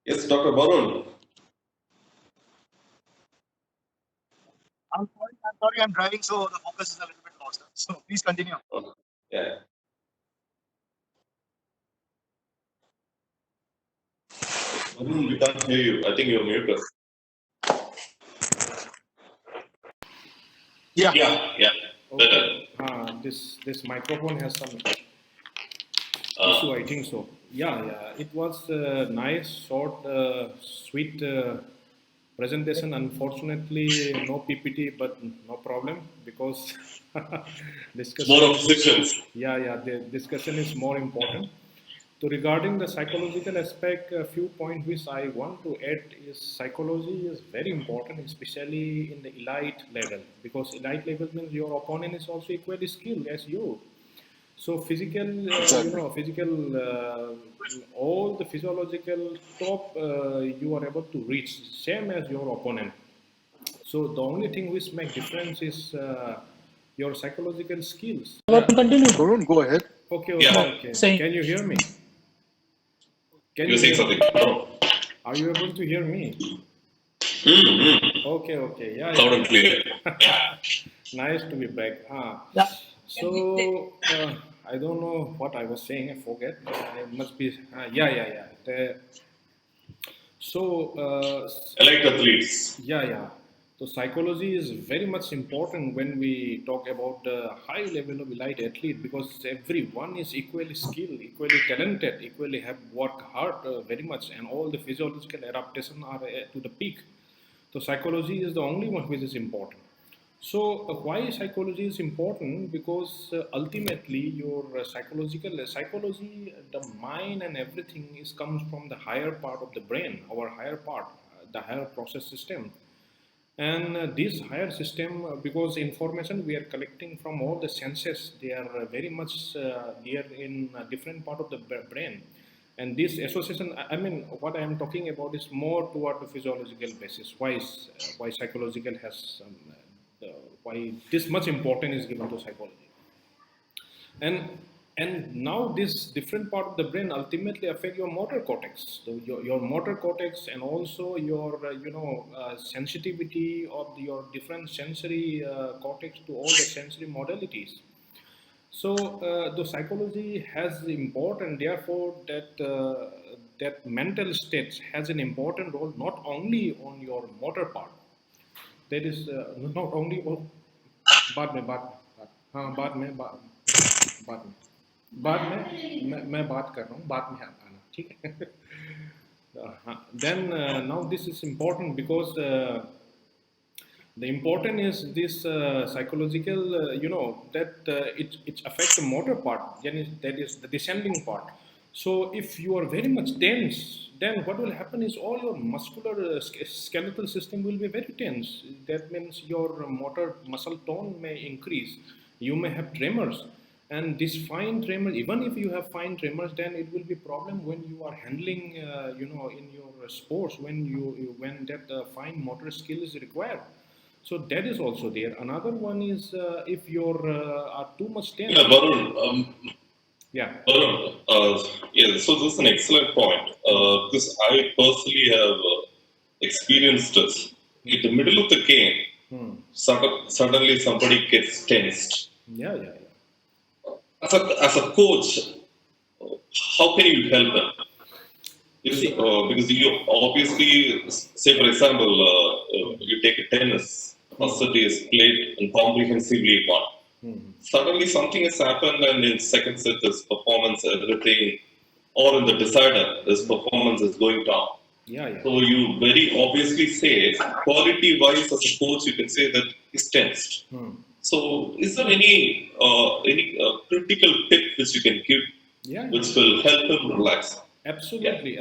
Yes, Dr. Barun. I'm sorry, I'm driving, so the focus is a little bit lost. So please continue. Yeah. Barun, we can't hear you. I think you're muted. Yeah. Yeah. Better. Okay. This microphone has some Uh, issue, I think so. Yeah. It was a nice, short, sweet presentation. Unfortunately, no PPT, but no problem because More discussion of is sessions. the discussion is more important. So regarding the psychological aspect, a few points which I want to add is psychology is very important, especially in the elite level, because elite level means your opponent is also equally skilled as you. So Exactly. all the physiological top you are able to reach, same as your opponent. So the only thing which make difference is your psychological skills. Continue. Varun, go ahead. Yeah. Okay. Saying. Can you hear me? Can You're you saying hear something. me? No. Are you able to hear me? Okay. Loud and clear. Yeah. Nice to be back. Yeah. So I don't know what I was saying. I forget. I must be. Yeah. So Elite athletes. yeah. So psychology is very much important when we talk about the high level of elite athlete because everyone is equally skilled, equally talented, equally have worked hard very much, and all the physiological adaptation are to the peak. So psychology is the only one which is important. So why psychology is important? Because ultimately your psychology, the mind and everything is comes from the higher part of the brain, our higher part, the higher process system. And this higher system, because information we are collecting from all the senses, they are very much there in a different part of the brain. And this association, I mean, what I am talking about is more toward the physiological basis. Why psychological has, why this much importance is given to psychology and now this different part of the brain ultimately affect your motor cortex, so your motor cortex and also your sensitivity of your different sensory cortex to all the sensory modalities. So the psychology has important, therefore that mental states has an important role not only on your motor part, that is not only बाद में बाद में बाद में मैं बात कर रहा हूँ बाद में आप आना ठीक है then now this is important because the important is this psychological that it affect the motor part, that is the descending part. So if you are very much tense, then what will happen is all your muscular skeletal system will be very tense. That means your motor muscle tone may increase, you may have tremors, and this fine tremor, even if you have fine tremors, then it will be problem when you are handling in your sports, when that fine motor skill is required. So that is also there. Another one is if you're are too much tense. Yeah, Barun. Yeah. Barun. Yeah, so this is an excellent point. Because I personally have experienced this. In the middle of the game, suddenly somebody gets tensed. Yeah. As a coach, how can you help them? Because you obviously, say for example, you take a tennis, first set is played and comprehensively won. Suddenly something has happened, and in second set, his performance, everything, or in the decider, his performance is going down. Yeah. So you very obviously say, quality-wise, as a coach, you can say that he's tensed. So, is there any critical tip which you can give, which will help him relax? Absolutely.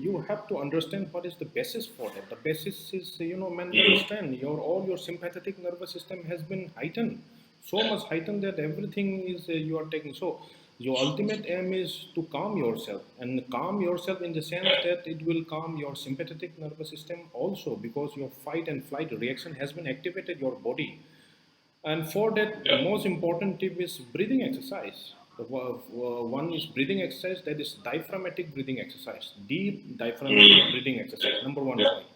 You have to understand what is the basis for that. The basis is mental strength. All your sympathetic nervous system has been heightened, so much heightened that everything is you are taking. So your ultimate aim is to calm yourself, and calm yourself in the sense that it will calm your sympathetic nervous system also, because your fight and flight reaction has been activated your body. And for that, the most important tip is breathing exercise. One is breathing exercise, that is diaphragmatic breathing exercise, deep diaphragmatic breathing exercise. Number one Yeah. point.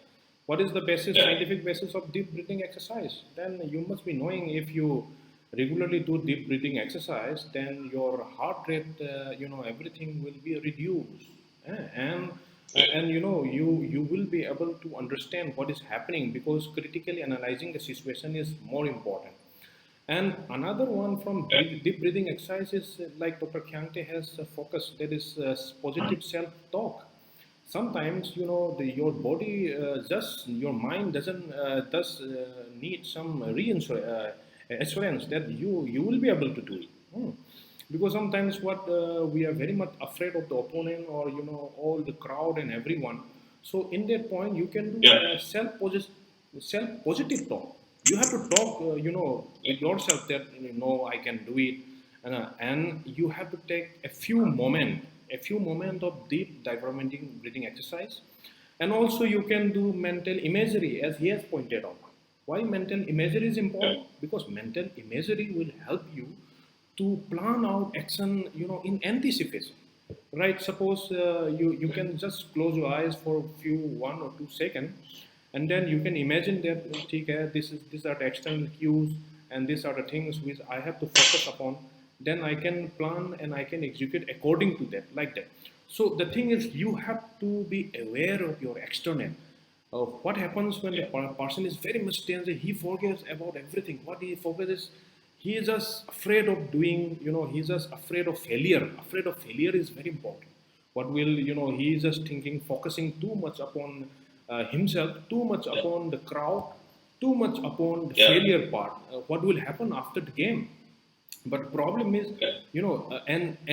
What is the basis, Yeah. scientific basis of deep breathing exercise? Then you must be knowing if you regularly do deep breathing exercise, then your heart rate, everything will be reduced, and you will be able to understand what is happening because critically analyzing the situation is more important. And another one from deep breathing exercise is like Dr. Khiangte has focused, that is positive self-talk. Sometimes, your body your mind doesn't does need some assurance that you will be able to do it. Because sometimes what we are very much afraid of the opponent or all the crowd and everyone. So in that point, you can do Yeah. self positive talk. You have to talk, with yourself that I can do it, and you have to take a few moment of deep diaphragmatic breathing exercise, and also you can do mental imagery as he has pointed out. Why mental imagery is important? Because mental imagery will help you to plan out action, in anticipation, right? Suppose you can just close your eyes for a few 1 or 2 seconds, and then you can imagine that, okay, these are the external cues, and these are the things which I have to focus upon. Then I can plan and I can execute according to that, like that. So the thing is, you have to be aware of your external. What happens when the person is very much tense? He forgets about everything. What he forgets is he is just afraid of doing. He's just afraid of failure. Afraid of failure is very important. What will he is just thinking, focusing too much upon himself, too much upon the crowd, too much upon the Yeah. failure part. What will happen after the game? But problem is,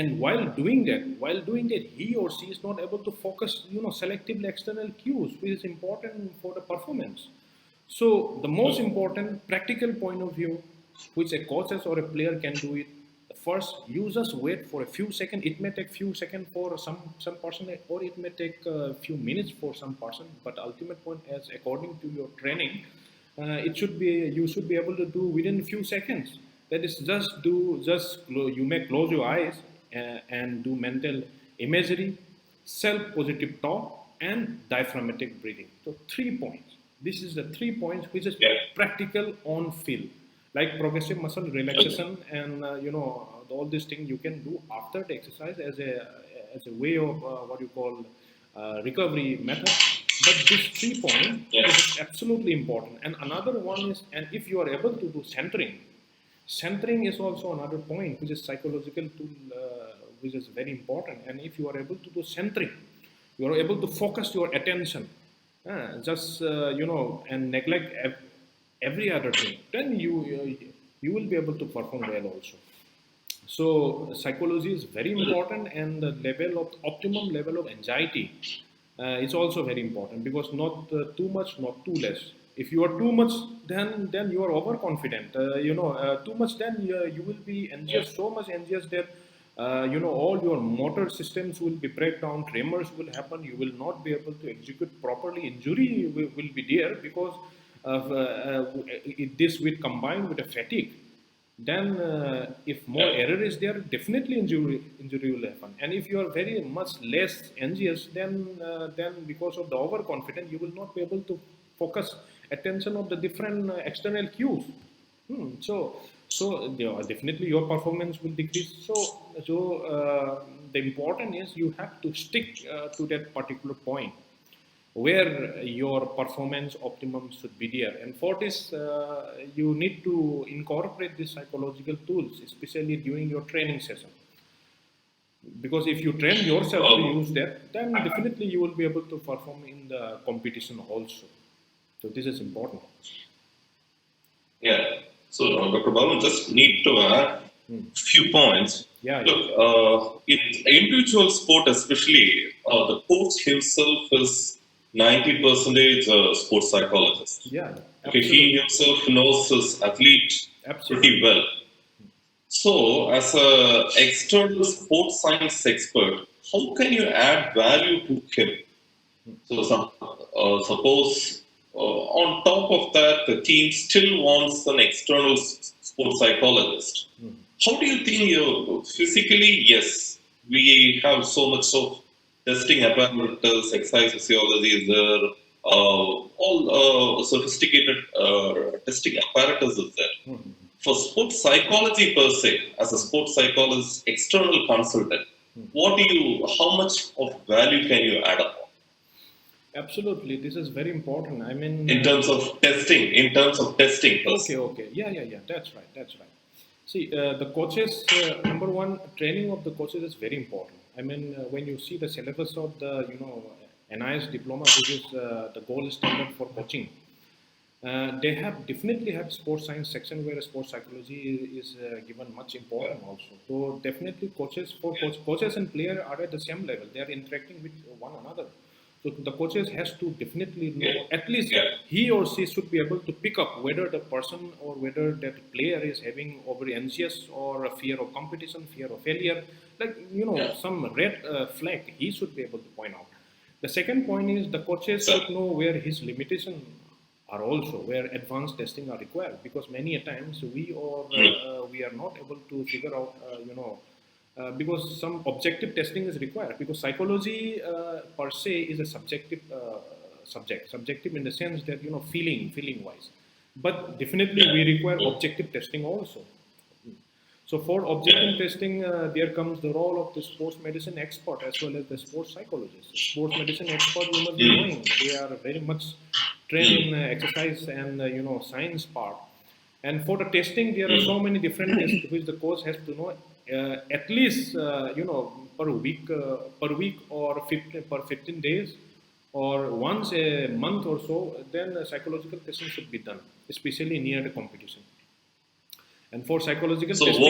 and while doing that, he or she is not able to focus, selectively external cues, which is important for the performance. So the most important practical point of view, which a coaches or a player can do it, first you just wait for a few seconds. It may take few seconds for some person, or it may take a few minutes for some person. But ultimate point, as according to your training, it should be you should be able to do within few seconds. That is, you may close your eyes and do mental imagery, self-positive talk, and diaphragmatic breathing. So 3 points. This is the 3 points which is Yeah. practical on field, like progressive muscle relaxation, and all these things you can do after the exercise as a way of what you call recovery method. But this 3 point Yeah. is absolutely important. And another one is, and if you are able to do centering is also another point, which is psychological tool, which is very important. And if you are able to do centering, you are able to focus your attention, just and neglect every other thing, then you will be able to perform well also. So psychology is very important, and the optimum level of anxiety is also very important, because not too much, not too less. If you are too much, then you are overconfident. Too much, then you will be anxious, so much anxious that all your motor systems will be breakdown, tremors will happen. You will not be able to execute properly. Injury will be there, because of this will combine with a fatigue. Then if more error is there, definitely injury will happen. And if you are very much less anxious, then because of the overconfidence, you will not be able to focus attention of the different external cues. So definitely your performance will decrease. So the important is you have to stick to that particular point where your performance optimum should be there. And for this, you need to incorporate these psychological tools, especially during your training session. Because if you train yourself to Um, use that, then definitely you will be able to perform in the competition also. So this is important. yeah. So, Dr. Babu, just need to add few points. Yeah, yeah, Look, in individual sport, especially, the coach himself is 90 percentage sports psychologist. yeah, Okay, he absolutely, himself knows his athlete absolutely. pretty well. So, as a external sports science expert, how can you add value to him? So, suppose on top of that, the team still wants an external sports psychologist. how do you think physically? Yes, we have so much of testing apparatus, exercise physiology is there, all sophisticated testing apparatus is there. Mhm. For sports psychology per se, as a sports psychologist, external consultant, how much of value can you add up Absolutely, this is very important. I mean, in terms of testing per okay, se? okay, yeah, yeah, yeah. That's right. That's right. See, the coaches. Number one, training of the coaches is very important. I mean, when you see the syllabus of the NIS diploma, which is the gold standard for coaching, they have definitely have sports science section where sports psychology is given much important also. So definitely coaches and player are at the same level. They are interacting with one another. So the coaches has to definitely know, Yeah, at least yeah, he or she should be able to pick up whether the person or whether that player is having over anxious or a fear of competition, fear of failure, like yeah. some red flag he should be able to point out. The second point is the coaches So, should know where his limitation are also where advanced testing are required, because many a times we are not able to figure out because some objective testing is required, because psychology per se is a subjective subjective in the sense that feeling wise, but definitely yeah, we require objective testing also. So for objective yeah. testing, there comes the role of the sports medicine expert as well as the sports psychologist. Sports medicine expert, you must be Mm, knowing, they are very much trained in mm, exercise and science part. And for the testing, there are so mm. many different tests which the coach has to know at least per week or 15, per 15 days or once a month or so. Then psychological testing should be done, especially near the competition. And for psychological So testing,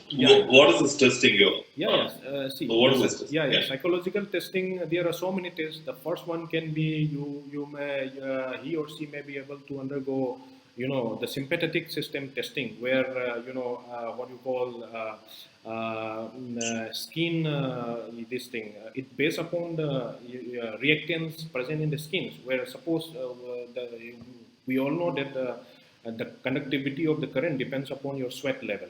yeah, yeah, what is this testing you? yeah, yes. See, So what is this testing? yeah, yeah. Yeah. Psychological testing. There are so many tests. The first one can be you may he or she may be able to undergo the sympathetic system testing, where what you call skin this thing. It based upon the reactants present in the skins. Where suppose we all know that the conductivity of the current depends upon your sweat level.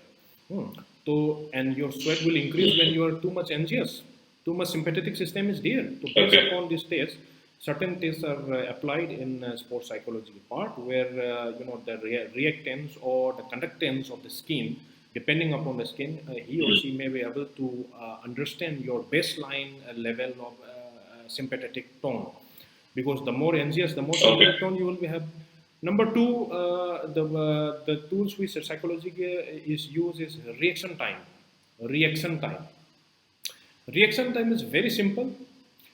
Hmm. So, and your sweat will increase when you are too much anxious. Too much sympathetic system is there. So, based Okay. upon this test, certain tests are applied in sports psychology part, where the reactants or the conductance of the skin, depending upon the skin, he or she may be able to understand your baseline level of sympathetic tone, because the more anxious, the more Okay. sympathetic tone you will be have. Number two, the tools which psychology is used is reaction time. Reaction time. Reaction time is very simple.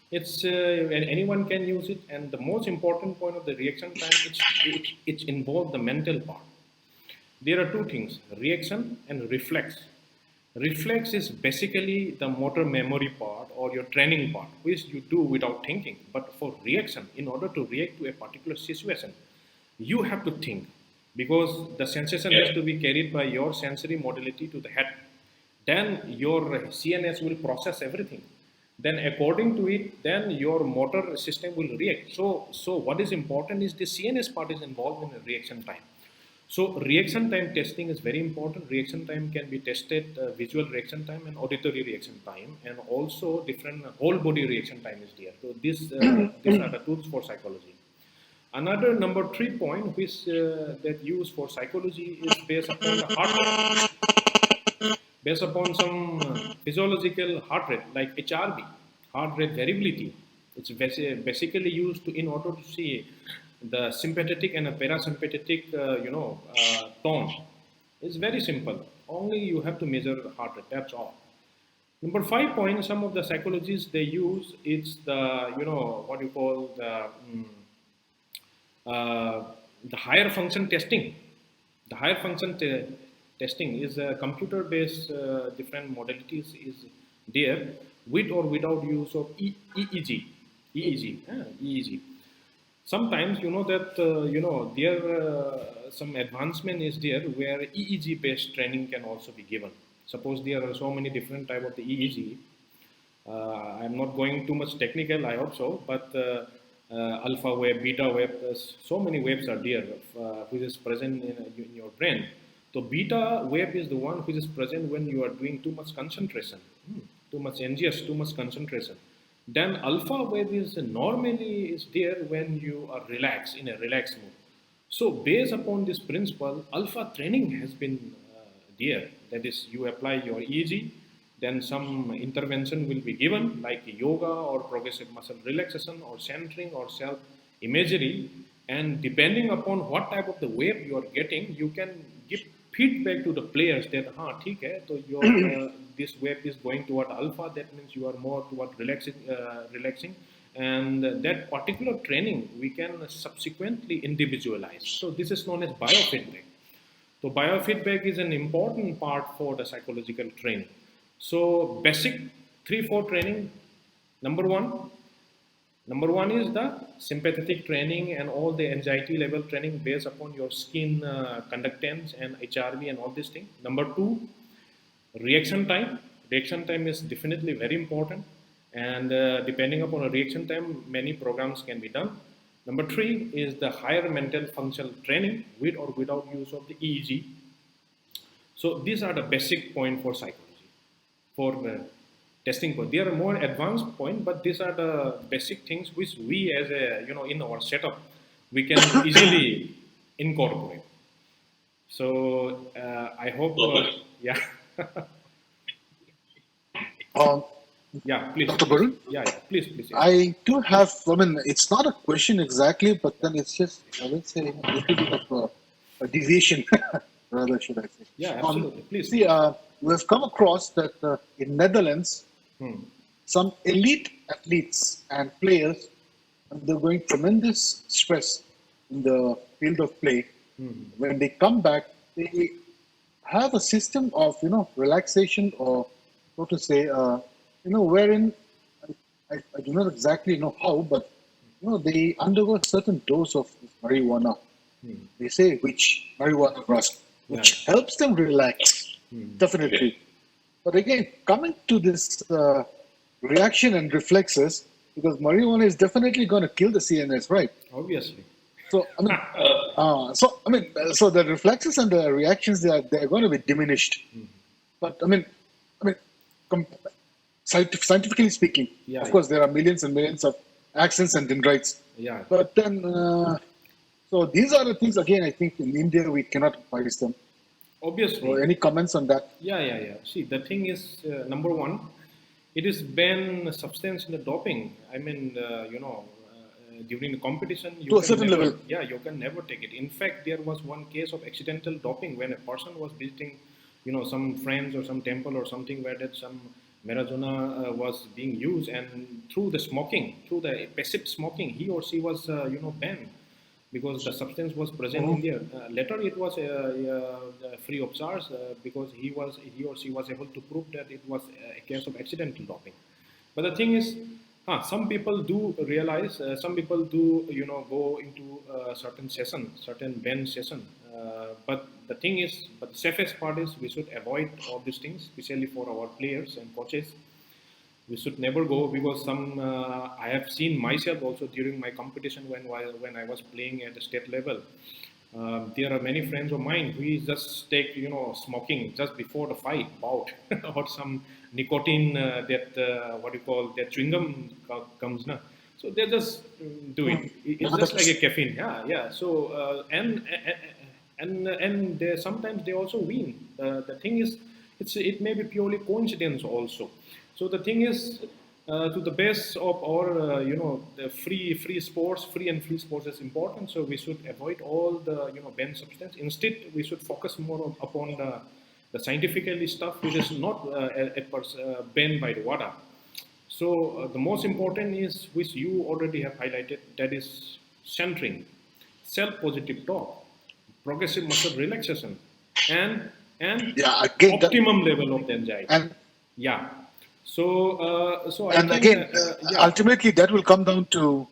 It's and anyone can use it. And the most important point of the reaction time, it's involved the mental part. There are two things: reaction and reflex. Reflex is basically the motor memory part or your training part, which you do without thinking. But for reaction, in order to react to a particular situation, you have to think, because the sensation has Yeah. to be carried by your sensory modality to the head. Then your CNS will process everything. Then according to it, then your motor system will react. So what is important is the CNS part is involved in the reaction time. So reaction time testing is very important. Reaction time can be tested, visual reaction time and auditory reaction time, and also different whole body reaction time is there. So these are the tools for psychology. Another number 3 point which that used for psychology is based upon the heart rate, based upon some physiological heart rate like HRV, heart rate variability. It's basically used to in order to see the sympathetic and a parasympathetic, tone. It's very simple. Only you have to measure the heart rate. That's all. Number 5 point, some of the psychologists they use it's the what you call uh, the higher function testing. The higher function testing is a computer-based different modalities is there with or without use of EEG. EEG. Sometimes that there some advancement is there where EEG-based training can also be given. Suppose there are so many different type of the EEG. I'm not going too much technical, I hope so, but alpha wave, beta wave, so many waves are there which is present in your brain. So beta wave is the one which is present when you are doing too much concentration, too much NGS, too much concentration. Then alpha wave is normally is there when you are relaxed in a relaxed mood. So based upon this principle, alpha training has been there. That is, you apply your EEG, then some intervention will be given like yoga or progressive muscle relaxation or centering or self imagery, and depending upon what type of the wave you are getting, you can give feedback to the players that ठीक है तो your this wave is going toward alpha, that means you are more toward relaxing, and that particular training we can subsequently individualize. So this is known as biofeedback. So biofeedback is an important part for the psychological training. So basic 3-4 training. Number one, Number one is the sympathetic training and all the anxiety level training based upon your skin conductance and HRV and all these things. Number two, reaction time. Reaction time is definitely very important, and depending upon a reaction time, many programs can be done. Number three is the higher mental functional training with or without use of the EEG. So these are the basic point for psychology, for testing point. There are more advanced point, but these are the basic things which we as a, in our setup, we can easily incorporate. So I hope, Perfect. yeah, Um, yeah, please, Dr. please. Barun, Yeah, please, yeah. I do have, I mean, it's not a question exactly, but then it's just, I would say, a little bit of a deviation, rather, should I say. Yeah, absolutely. Please. See, we've come across that in Netherlands, Hmm. some elite athletes and players undergoing tremendous stress in the field of play. When they come back, they have a system of relaxation, or so to say, wherein I do not exactly know how, but they undergo a certain dose of this marijuana. They say which marijuana grass, which helps them relax, definitely. But again, coming to this reaction and reflexes, because marijuana is definitely going to kill the CNS, right? Obviously. So I mean, so the reflexes and the reactions they're going to be diminished. But I mean, com- scientifically speaking, Yeah, of course, there are millions and millions of accents and dendrites. Yeah. But then, so these are the things again. I think in India we cannot advise them. Obviously. So any comments on that? Yeah. See, the thing is, number one, it is ban substance in the doping. I mean, during the competition, you To a can certain never, level. yeah, you can never take it. In fact, there was one case of accidental doping when a person was visiting, some friends or some temple or something where that some marijuana was being used, and through the passive smoking, he or she was, banned because the substance was present in there. Later, it was free of charge because he or she was able to prove that it was a case of accidental doping. But the thing is, some people do realize, some people do, go into certain session, certain band session. But the thing is, but the safest part is we should avoid all these things, especially for our players and coaches. We should never go because I have seen myself also during my competition when I was playing at the state level. There are many friends of mine who just take smoking just before the fight bout or some nicotine that what you call that chewing gum comes now. So they just do it. It's just like a caffeine. Yeah. So and sometimes they also win. The thing is, it may be purely coincidence also. So the thing is, to the best of our, the free sports, free and free sports is important. So we should avoid all the, banned substance. Instead, we should focus more upon the scientifically stuff which is not banned by the WADA. So the most important is, which you already have highlighted, that is centering, self-positive talk, progressive muscle relaxation, and Yeah, again, optimum level of the anxiety. And yeah. So I and think, again, yeah, ultimately, that will come down to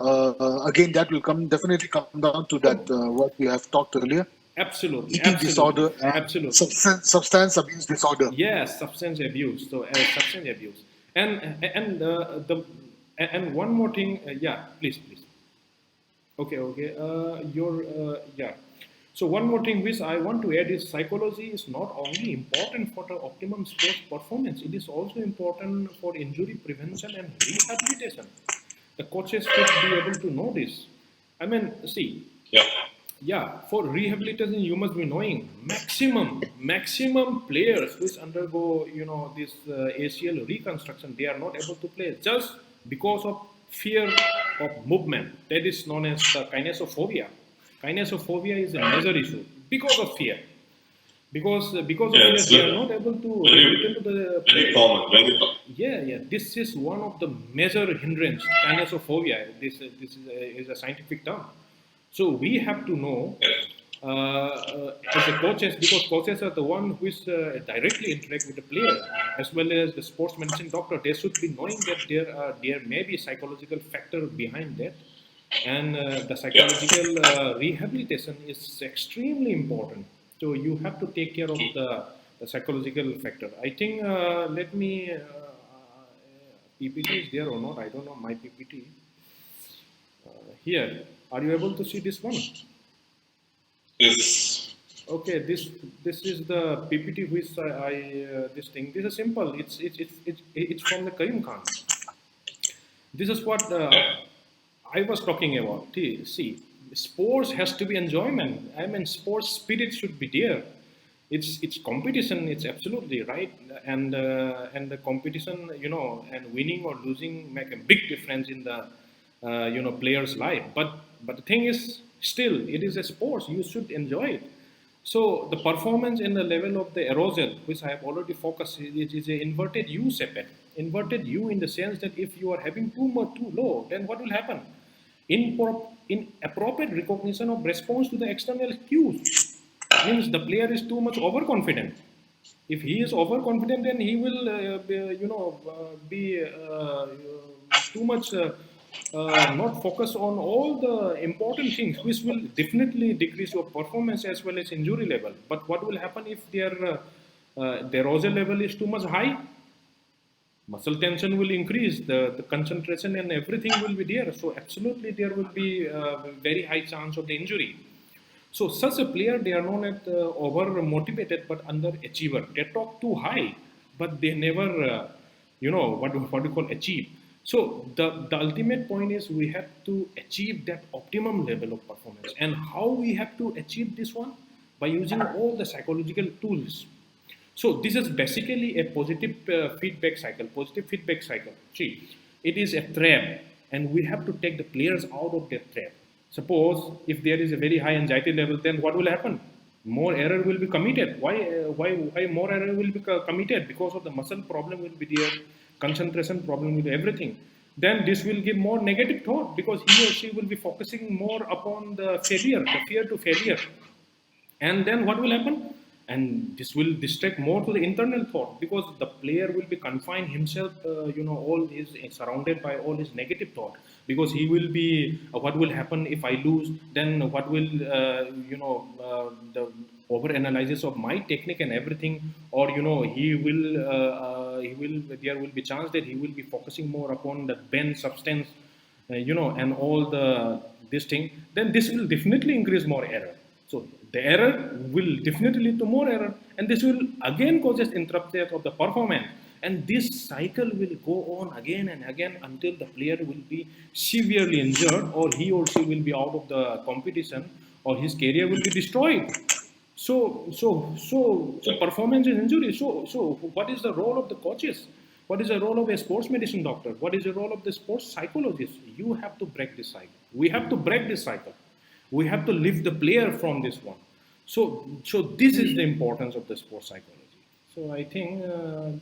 again, that will definitely come down to that what we have talked earlier: absolutely, eating disorder and absolutely. substance abuse disorder. Yes, substance abuse. So substance abuse, and one more thing. Yeah, please. Okay. Yeah. So one more thing which I want to add is psychology is not only important for the optimum sports performance, it is also important for injury prevention and rehabilitation. The coaches should be able to know this. I mean, see, Yeah. yeah, for rehabilitation, you must be knowing maximum players which undergo, this ACL reconstruction, they are not able to play just because of fear of movement. That is known as the kinesophobia. Kinesophobia is a major issue because of fear. Because of Yeah, fear, it's they are not able to return to the very play. common. Very common. Yeah. This is one of the major hindrance, kinesophobia. This is a scientific term. So we have to know as a coaches, because coaches are the one who is directly interact with the player, as well as the sports medicine doctor. They should be knowing that there may be psychological factor behind that, and the Yeah. psychological rehabilitation is extremely important. So you have to take care of the psychological factor. I think let me PPT is there or not? I don't know my PPT here. Are you able to see this one? Yes. Okay, this is the PPT which I this thing. This is simple. It's from the Karim Khan. This is what I was talking about. See, sports has to be enjoyment. I mean, sports spirit should be there. It's competition. It's absolutely right, and the competition, and winning or losing make a big difference in the player's life. But the thing is, still, it is a sports. You should enjoy it. So the performance and the level of the arousal, which I have already focused, it is a inverted U setback. Inverted U in the sense that if you are having too low, then what will happen? Inappropriate recognition of response to the external cues means the player is too much overconfident. If he is overconfident, then he will, be too much not focus on all the important things, which will definitely decrease your performance as well as injury level. But what will happen if their arousal level is too much high? Muscle tension will increase, the concentration and everything will be there. So absolutely there will be a very high chance of the injury. So such a player, they are known as over motivated but underachiever. They talk too high, but they never, what do you call achieve. So the ultimate point is we have to achieve that optimum level of performance. And how we have to achieve this one? By using all the psychological tools. So this is basically a positive feedback cycle. Positive feedback cycle. See, it is a trap, and we have to take the players out of that trap. Suppose if there is a very high anxiety level, then what will happen? More error will be committed. Why more error will be committed? Because of the muscle problem will be there, concentration problem will be everything. Then this will give more negative thought because he or she will be focusing more upon the failure, the fear to failure. And then what will happen? And this will distract more to the internal thought because the player will be confined himself, all is surrounded by all his negative thought because he will be, what will happen if I lose? Then what will, the over analysis of my technique and everything, or there will be chance that he will be focusing more upon the bend substance, and all this thing. Then this will definitely increase more error. So the error will definitely lead to more error, and this will again causes interruption of the performance. And this cycle will go on again and again until the player will be severely injured, or he or she will be out of the competition, or his career will be destroyed. So performance is injury. So what is the role of the coaches? What is the role of a sports medicine doctor? What is the role of the sports psychologist? You have to break this cycle. We have to break this cycle. We have to lift the player from this one. So this is the importance of the sports psychology. So I think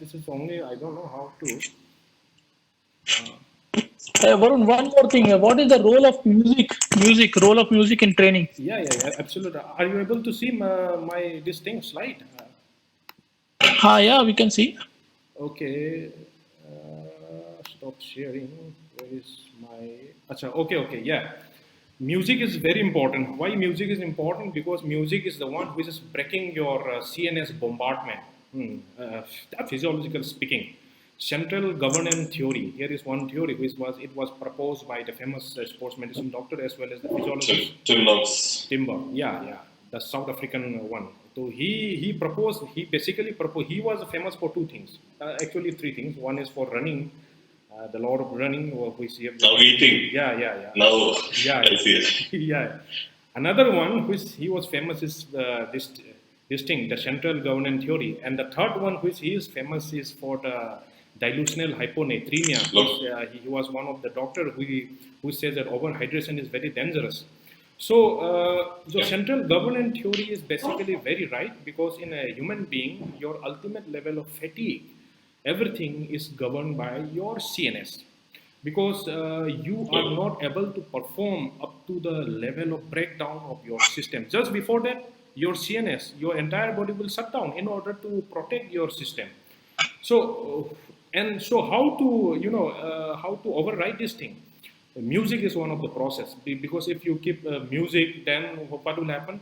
this is only, I don't know how to. Varun, one more thing. What is the role of music, role of music in training? Yeah, absolutely. Are you able to see my this thing slide? Yeah, we can see. Okay. Stop sharing. Where is my? Achha, okay, yeah. Music is very important. Why music is important? Because music is the one which is breaking your CNS bombardment. Physiological speaking. Central governance theory. Here is one theory which was proposed by the famous sports medicine doctor as well as the physiologist Tim Noakes. Timber. Yeah. the South African one. So he proposed, he basically proposed, he was famous for two things, actually three things. One is for running, the law of running, which he Now eating. yeah. Now Yeah, I see it. yeah. Another one which he was famous is this thing, the central governance theory, and the third one which he is famous is for the dilutional hyponatremia. Which, he was one of the doctor who says that overhydration is very dangerous. So, the central governance theory is basically very right, because in a human being, your ultimate level of fatigue, everything is governed by your CNS, because you are not able to perform up to the level of breakdown of your system. Just before that, your CNS, your entire body will shut down in order to protect your system. So, and so how to, how to override this thing? Music is one of the process, because if you keep music, then what will happen?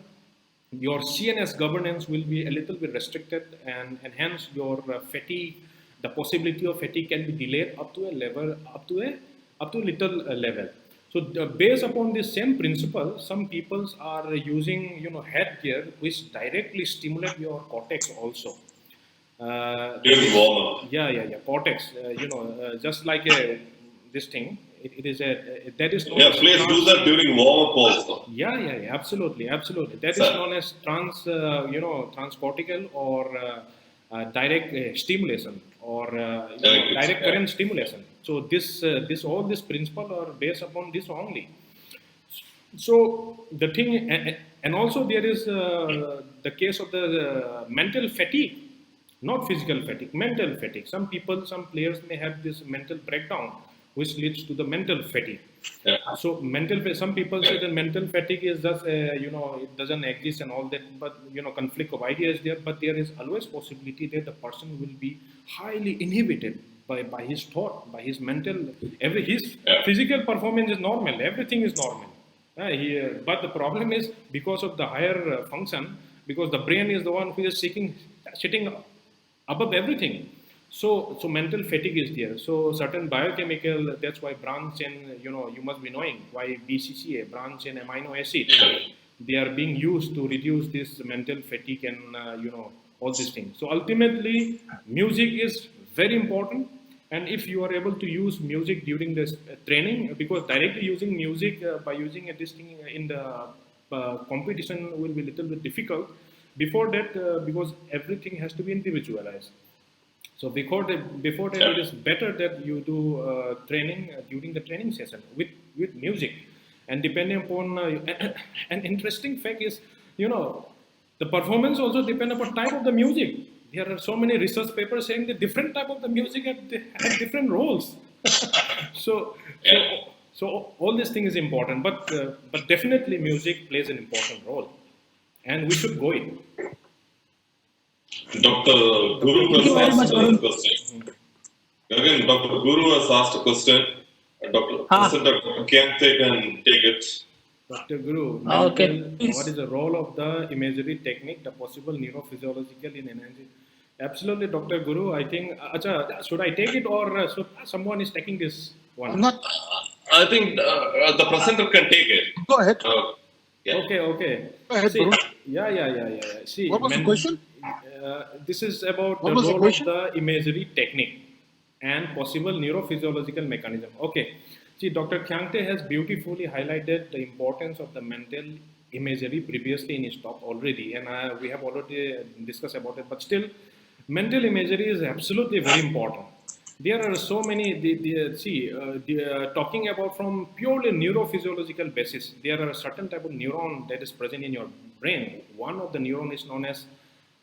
Your CNS governance will be a little bit restricted, and hence your fatigue, the possibility of fatigue can be delayed up to a level, up to a little level. So based upon this same principle, some people are using headgear which directly stimulate your cortex also. During warm up. Yeah. Cortex, just like this thing. It is that is known Yeah, as players do that during warm up also. Yeah, absolutely. That is Sir. known as transcortical or direct stimulation, or direct current stimulation. So this all this principle are based upon this only. So the thing, and also there is the case of the mental fatigue, not physical fatigue, mental fatigue. Some people, some players may have this mental breakdown, which leads to the mental fatigue. Yeah. So some people say that mental fatigue is just it doesn't exist and all that, but conflict of ideas there. But there is always possibility that the person will be highly inhibited by his thought, by his mental. His physical performance is normal, everything is normal. But the problem is, because of the higher function, because the brain is the one who is sitting above everything. So mental fatigue is there. So certain biochemical, that's why branch chain, you must be knowing why BCCA, branch chain amino acid, they are being used to reduce this mental fatigue and, all these things. So ultimately, music is very important. And if you are able to use music during this training, because directly using music by using this thing in the competition will be a little bit difficult. Before that, because everything has to be individualized. So before that, it is better that you do training during the training session with music, and depending upon an interesting fact is, the performance also depend upon type of the music. There are so many research papers saying that different type of the music have different roles. so all this thing is important, but definitely music plays an important role, and we should go in. Dr. Guru Thank you very has much, asked a Varun. question. Again, Dr. Guru has asked a question. Professor Dr. Khiangte can take it. Dr. Guru, Okay, please. what is the role of the imagery technique, the possible neurophysiological in energy? Absolutely, Dr. Guru. I think, should I take it, or someone is taking this one? I'm not. I think the presenter can take it. Go ahead. Yeah. Okay. Go ahead, See, Varun. yeah. See, What was the question? This is about What the was the role of question? the imagery technique and possible neurophysiological mechanism. Okay. See, Dr. Khiangte has beautifully highlighted the importance of the mental imagery previously in his talk already, and we have already discussed about it. But still, mental imagery is absolutely very important. There are so many. Talking about from purely neurophysiological basis, there are a certain type of neuron that is present in your brain. One of the neuron is known as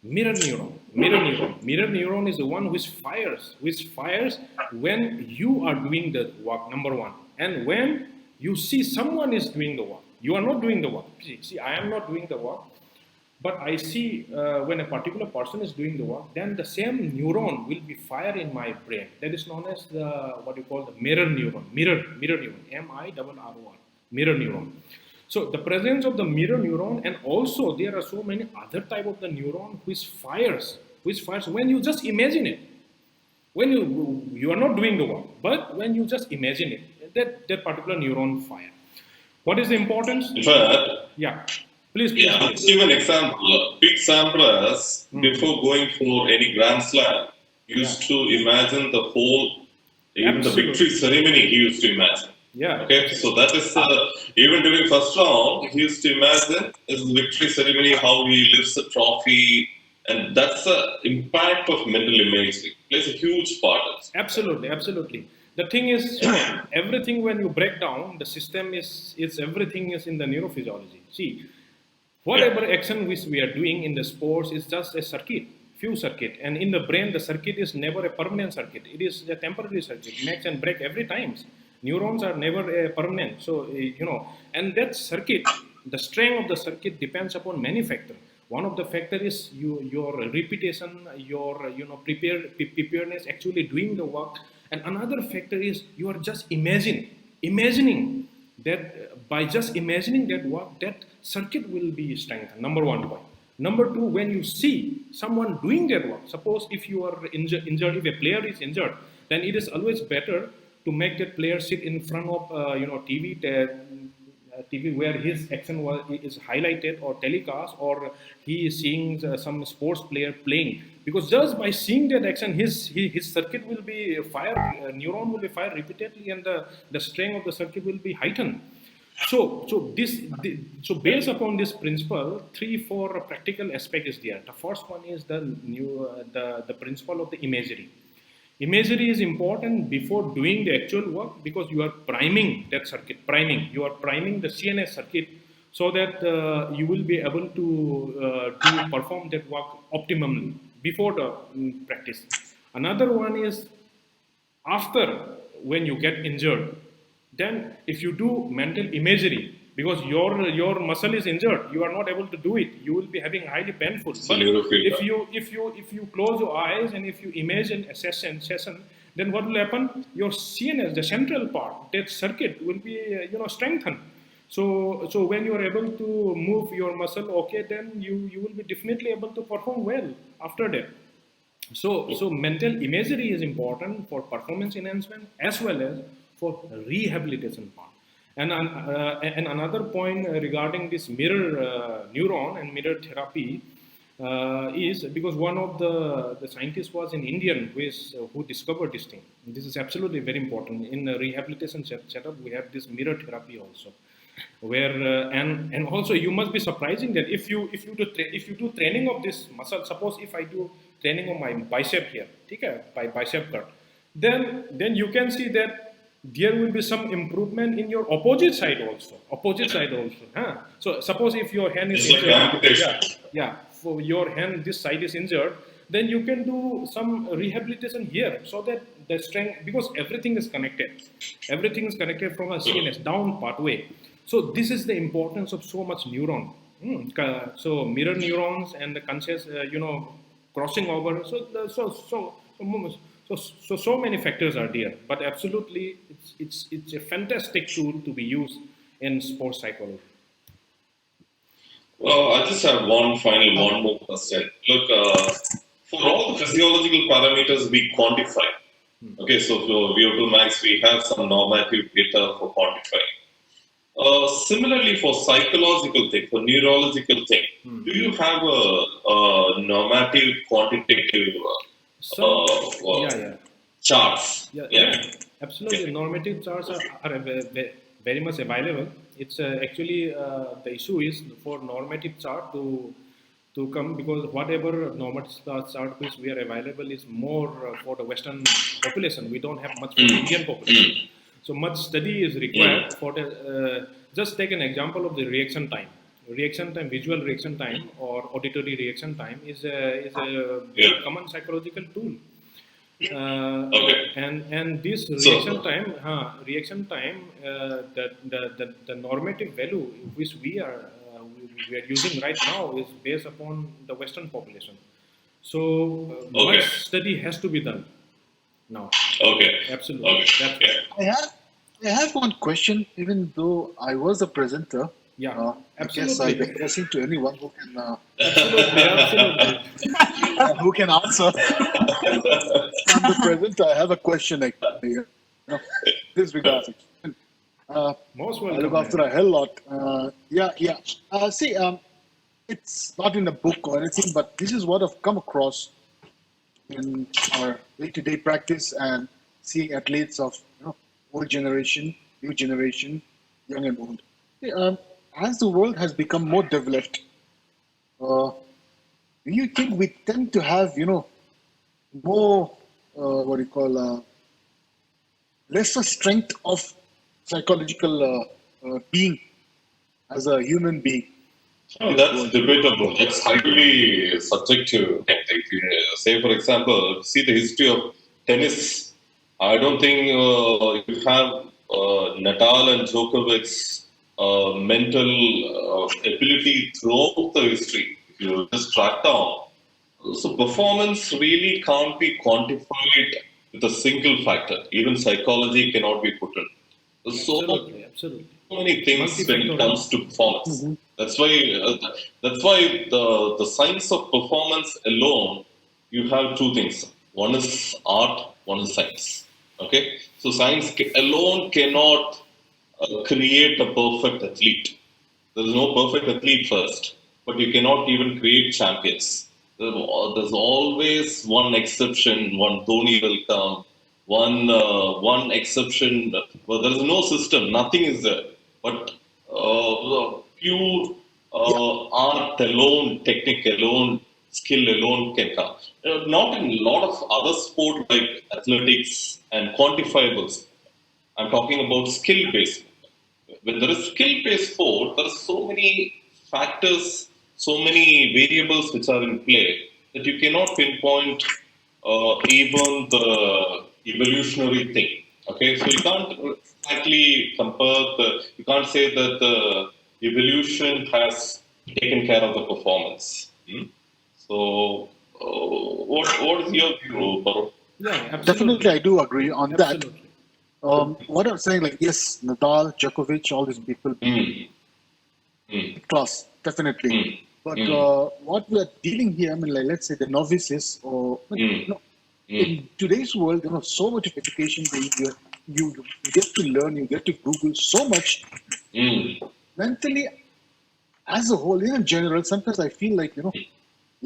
mirror neuron. Mirror neuron is the one which fires when you are doing the work, number one, and when you see someone is doing the work. You are not doing the work. See, I am not doing the work, but I see when a particular person is doing the work, then the same neuron will be fired in my brain. That is known as what you call the mirror neuron. Mirror neuron. MIRROR. Mirror neuron. So the presence of the mirror neuron, and also there are so many other type of the neuron which fires when you just imagine it. When you are not doing the work, but when you just imagine it, that particular neuron fire. What is the importance? In fact, Yeah. Please, Yeah, I'll please. just give an example. Peak Sampras, before going for any Grand Slam, used to imagine the whole, even the victory Absolutely. ceremony, he used to imagine. Yeah. Okay, so that is even during first round, he used to imagine his victory ceremony, how he lifts the trophy, and that's the impact of mental imagery. Plays a huge part. Absolutely, absolutely. The thing is, everything when you break down, the system is everything is in the neurophysiology. See, whatever action which we are doing in the sports is just a circuit, few circuit, and in the brain the circuit is never a permanent circuit. It is a temporary circuit, makes and break every times. Neurons are never permanent. So and that circuit, the strength of the circuit depends upon many factors. One of the factor is your repetition, your preparedness actually doing the work, and another factor is you are just imagining that by just imagining that work, that circuit will be strengthened. Number one point. Number two, when you see someone doing that work, suppose if you are injured, if a player is injured, then it is always better to make that player sit in front of TV where his action is highlighted or telecast, or he is seeing some sports player playing, because just by seeing that action, his circuit will be fired, neuron will be fired repeatedly, and the strength of the circuit will be heightened. So based upon this principle, 3-4 practical aspect is there. The first one is the principle of the imagery. Imagery is important before doing the actual work, because you are priming that circuit. You are priming the CNS circuit, so that you will be able to perform that work optimally before the practice. Another one is after, when you get injured, then if you do mental imagery, because your muscle is injured, you are not able to do it, you will be having highly painful. But if you close your eyes and if you imagine a session, then what will happen? Your CNS, the central part, that circuit will be strengthened. So when you are able to move your muscle, okay, then you will be definitely able to perform well after that. So mental imagery is important for performance enhancement as well as for rehabilitation part. And another point regarding this mirror neuron and mirror therapy is because one of the scientists was an Indian who discovered this thing. This is absolutely very important. In the rehabilitation setup, we have this mirror therapy also, where and also you must be surprising that if you do training of this muscle, suppose if I do training of my bicep here, okay, by bicep cut, then you can see that there will be some improvement in your opposite side also. Huh? So suppose if your hand is It's like amputation. yeah, for your hand this side is injured, then you can do some rehabilitation here, so that the strength, because everything is connected from a CNS down pathway. So this is the importance of so much neuron. So mirror neurons and the conscious, crossing over. So many factors are there, but absolutely, it's a fantastic tool to be used in sports psychology. Well, I just have one more question. Look, for all the physiological parameters we quantify, okay, so for VO2 max, we have some normative data for quantifying. Similarly, for psychological thing, for neurological thing, do you have a normative quantitative charts? Yeah. Absolutely. Okay. Normative charts are very much available. It's actually the issue is for normative chart to come, because whatever normative chart which we are available is more for the Western population. We don't have much for the Indian population. So much study is required for the. Just take an example of the reaction time. Visual reaction time or auditory reaction time is a very common psychological tool. And this reaction time, the normative value which we are using right now is based upon the Western population. So much study has to be done now. Okay. Absolutely. Okay. I have one question, even though I was a presenter. Yeah, I guess I'm addressing to anyone who can absolutely. who can answer. I'm the presenter. I have a question. This regards. Most I look welcome, after man. a hell lot. Yeah. See, it's not in a book or anything, but this is what I've come across in our day-to-day practice and seeing athletes of old generation, new generation, young and old. See, as the world has become more developed, uh, do you think we tend to have more what do you call lesser strength of psychological being as a human being Oh, in this that's world? debatable. That's highly subjective. If you say, for example, see the history of tennis. I don't think you have Nadal and Djokovic's mental ability throughout the history. If you just track down, so performance really can't be quantified with a single factor. Even psychology cannot be put in. So Absolutely, absolutely. many things when it Multifactorial. comes to performance. Mhm. That's why the science of performance alone, you have two things. One is art, one is science. Okay, so science alone cannot create a perfect athlete. There is no perfect athlete first, but you cannot even create champions. There's always one exception. One Dhoni will come. One exception. Well, there is no system. Nothing is there. But pure Yeah, art alone, technique alone, skill alone can come. Not in a lot of other sport like athletics and quantifiables. I'm talking about skill based. When there is skill based sport, there are so many factors, so many variables which are in play that you cannot pinpoint even the evolutionary thing. Okay, so you can't exactly compare you can't say that the evolution has taken care of the performance. So, what is your view, Baru? Yeah, definitely, absolutely. I do agree on that. Absolutely. What I'm saying, like, yes, Nadal, Djokovic, all these people, Mm, mm, class, definitely. mm, But mm, what we're dealing here, I mean, like, let's say the novices, or mm, mm, in today's world, so much of education, you get to learn, you get to Google so much. mm. Mentally, as a whole, in general, sometimes I feel like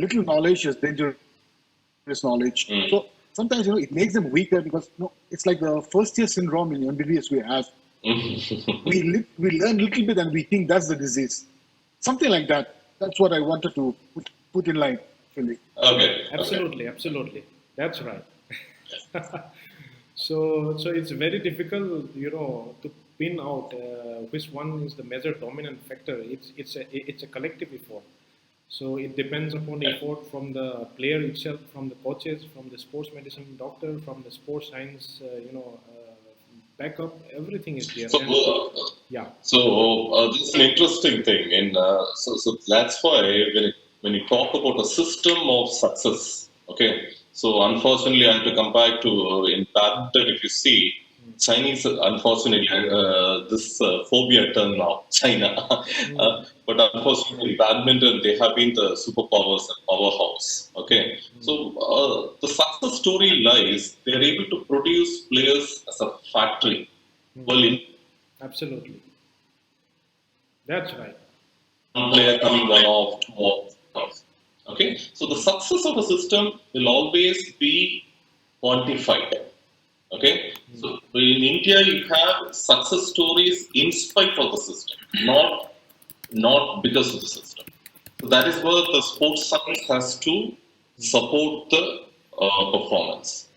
little knowledge is dangerous knowledge. Mm. So sometimes it makes them weaker because it's like the first year syndrome in MBBS we have. We learn a little bit and we think that's the disease. Something like that. That's what I wanted to put in line, actually. Okay, okay. Absolutely, absolutely. That's right. So it's very difficult, to pin out which one is the major dominant factor. It's a collective effort. So it depends upon the effort from the player itself, from the coaches, from the sports medicine doctor, from the sports science, backup. Everything is there, So, and yeah, this is an interesting thing, and so that's why when you talk about a system of success, okay. So unfortunately, I have to come back to in badminton. If you see Chinese, unfortunately, this phobia term now, China. But unfortunately, in badminton, they have been the superpowers and powerhouse. Okay, so the success story lies they are able to produce players as a factory. Well, in absolutely. That's right. one player coming one off, two off. Okay, so the success of a system will always be quantified. Okay, so in India you have success stories in spite of the system, not because of the system. So that is where the sports science has to support the performance.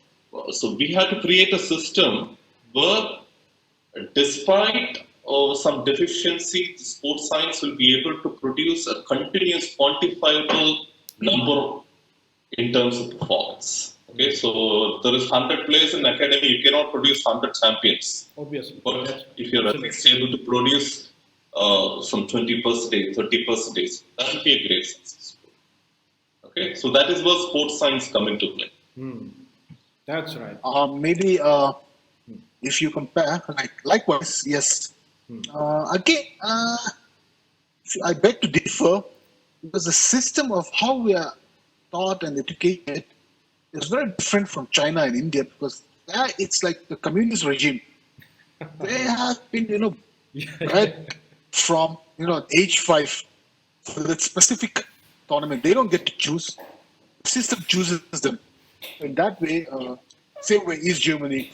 So we have to create a system where, despite some deficiency, the sports science will be able to produce a continuous quantifiable number in terms of performance. Okay, so there is 100 players in academy, you cannot produce 100 champions. Obviously, But that's if you're at absolutely. least able to produce some 20%, 30%, that will be a great success. Okay, so that is where sports science come into play. That's right. Maybe if you compare, like likewise, yes. Again, I beg to differ because the system of how we are taught and educated is very different from China and India because there it's like the communist regime. They have been, Yeah, bred from, age 5 for that specific tournament. They don't get to choose. The system chooses them. In that way, same way East Germany.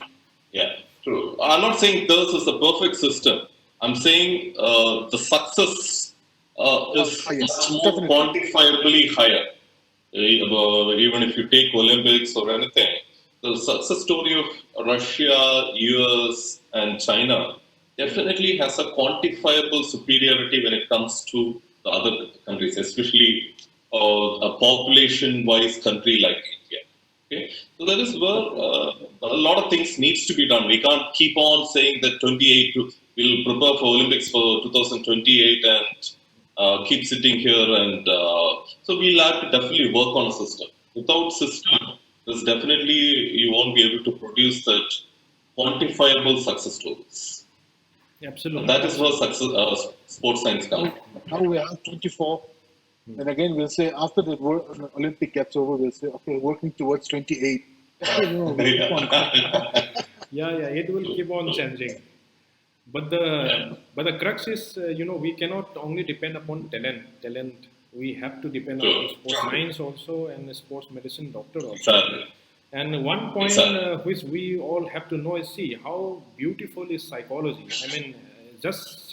Yeah, true. I'm not saying theirs is the perfect system. I'm saying the success is Yes, much more definitely. quantifiably higher. Even if you take Olympics or anything, the success story of Russia, US, and China definitely has a quantifiable superiority when it comes to the other countries, especially a population-wise country like India. Okay, so that is where a lot of things needs to be done. We can't keep on saying that 28 we'll prepare for Olympics for 2028 and keep sitting here and so we'll have to definitely work on a system. Without system, there's definitely you won't be able to produce that quantifiable success stories. And absolutely. that is where success, sports science comes. Now we have 24. And again, we'll say after the Olympic gets over, we'll say, okay, working towards 28. Okay, we keep on. Yeah, it will keep on changing. But the crux is, we cannot only depend upon talent. We have to depend upon sports science also and the sports medicine doctor also. Exactly. And one point Exactly. which we all have to know is see how beautiful is psychology. I mean, just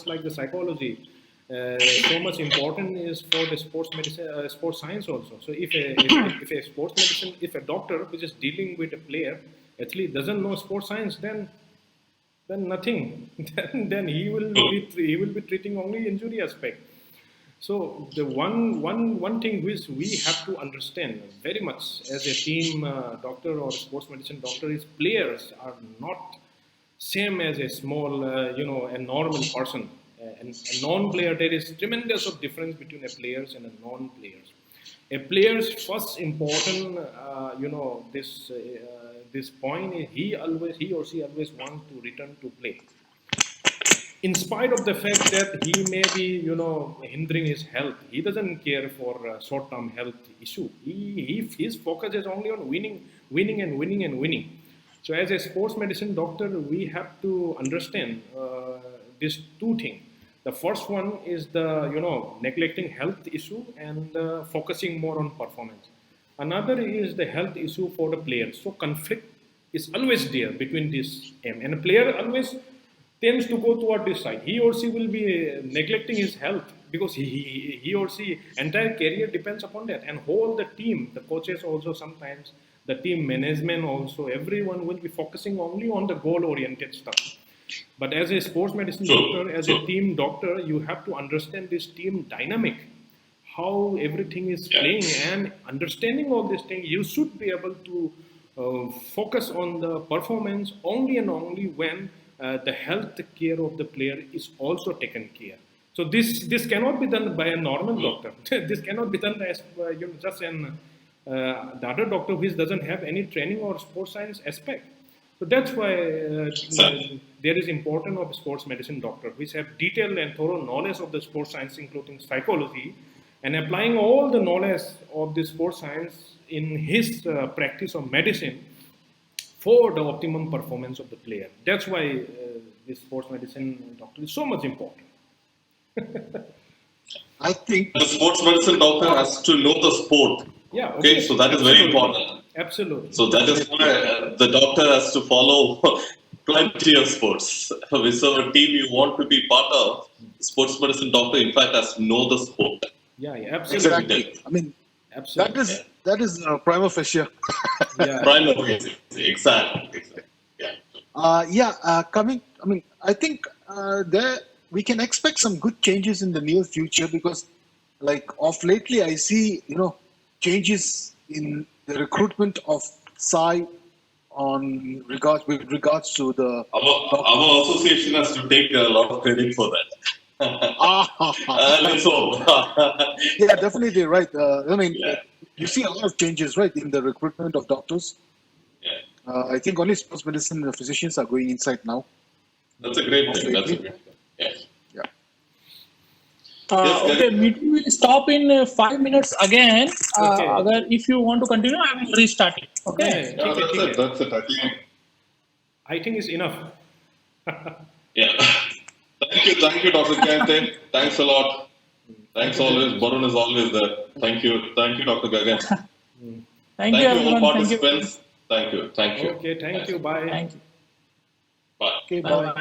like the psychology, so much important is for the sports medicine, sports science also. So if a sports medicine, if a doctor which is dealing with a player actually doesn't know sports science, then nothing. Then he will be treating only injury aspect. So the one thing which we have to understand very much as a team doctor or sports medicine doctor is players are not same as a small a normal person. And a non-player, there is tremendous of difference between a players and a non-players. A player's first important this point is he or she always wants to return to play in spite of the fact that he may be hindering his health. He doesn't care for short-term health issue. His focus is only on winning. So as a sports medicine doctor we have to understand these two things. The first one is the neglecting health issue and focusing more on performance. Another is the health issue for the player. So conflict is always there between this aim, and a player always tends to go toward this side. He or she will be neglecting his health because he or she entire career depends upon that, and whole the team, the coaches also sometimes, the team management also, everyone will be focusing only on the goal-oriented stuff. But as a sports medicine doctor, as a team doctor, you have to understand this team dynamic, how everything is playing, and understanding all these things, you should be able to focus on the performance only and only when the health care of the player is also taken care. So this cannot be done by a normal doctor. This cannot be done by just an the other doctor who doesn't have any training or sports science aspect. So that's why there is importance of sports medicine doctor, which have detailed and thorough knowledge of the sports science, including psychology, and applying all the knowledge of the sports science in his practice of medicine for the optimum performance of the player. That's why this sports medicine doctor is so much important. I think The sports medicine doctor has to know the sport. Yeah. Okay, so that is very important. Absolutely. So that is why the doctor has to follow plenty of sports. Whichever team you want to be part of, sports medicine doctor in fact has to know the sport. Yeah, absolutely. exactly. I mean, Absolutely. that is prima facie. Yeah. Primary, exactly. Yeah. Coming. I mean, I think there we can expect some good changes in the near future because, like, of lately, I see changes in the recruitment of Sai with regards to the. Our association has to take a lot of credit for that. Let's hope. Yeah, definitely right. I mean, you see a lot of changes, right, in the recruitment of doctors. Yeah. I think only sports medicine physicians are going inside now. That's a great thing. That's a great thing. Yeah. Yeah. Yes, Okay, meeting will stop in 5 minutes again. Okay. If you want to continue, I will restart it. Okay. Yeah, That's it. I think I think it's enough. Yeah. Thank you, Dr. Khiangte. Thanks a lot. Thanks always. Barun is always there. Thank you, Dr. Gagan. Thank you, Thank you, all everyone. Thank you. participants. Thank you. Okay, thank you. Bye. Thank you. Bye. Okay, Bye bye. bye.